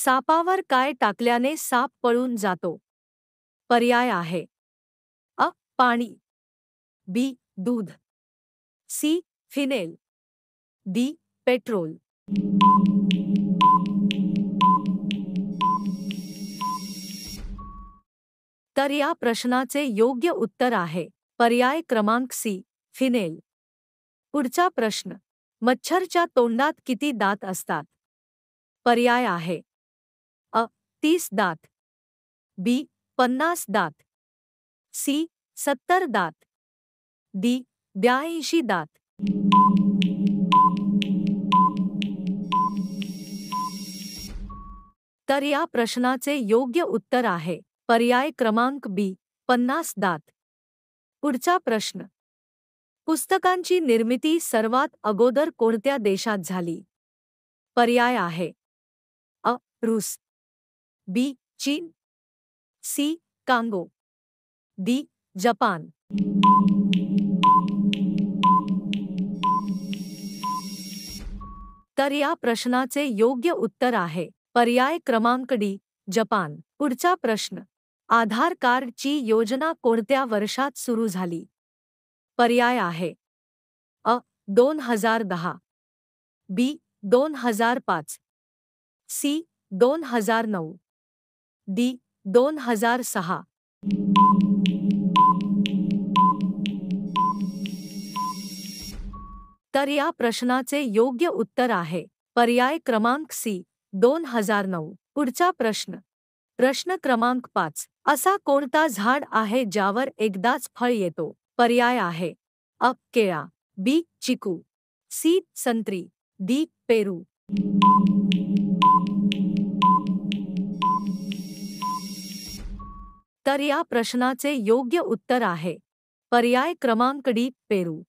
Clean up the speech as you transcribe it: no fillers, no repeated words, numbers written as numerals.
सापावर काय टाकल्याने साप पळून जातो? पर्याय आहे. अ. पाणी. बी. दूध. सी. फिनेल. डी. पेट्रोल. तर या प्रश्नाचे योग्य उत्तर आहे पर्याय क्रमांक सी. फिनेल. पुढचा प्रश्न. मच्छरच्या तोंडात किती दात असतात? पर्याय आहे. अ. 30 दात. बी. 50 दात. सी. 70 दात. डी. 82 दात. तर या प्रश्नाचे योग्य उत्तर आहे पर्याय क्रमांक बी. 50 दात. पुढचा प्रश्न. पुस्तकांची निर्मिती सर्वात अगोदर कोणत्या देशात झाली? पर्याय आहे. अ. रूस. बी. चीन. सी. कांगो. डी. जपान. तर या प्रश्नाचे योग्य उत्तर आहे पर्याय क्रमांक डी. जपान. पुढचा प्रश्न. आधार कार्डची योजना कोणत्या वर्षात सुरू झाली? पर्याय आहे. अ. 2010. बी. 2005. सी. 2009. डी. 2006. तर या प्रश्नाचे योग्य उत्तर आहे पर्याय क्रमांक सी. 2009. पुढचा प्रश्न. प्रश्न क्रमांक 5. असा कोणता झाड आहे ज्यावर एकदाच फळ येतो? पर्याय आहे. अ. केळा. बी. चिकू. सी. संत्री. डी. पेरू. तर या प्रश्नाचे योग्य उत्तर आहे पर्याय क्रमांक डी. पेरू.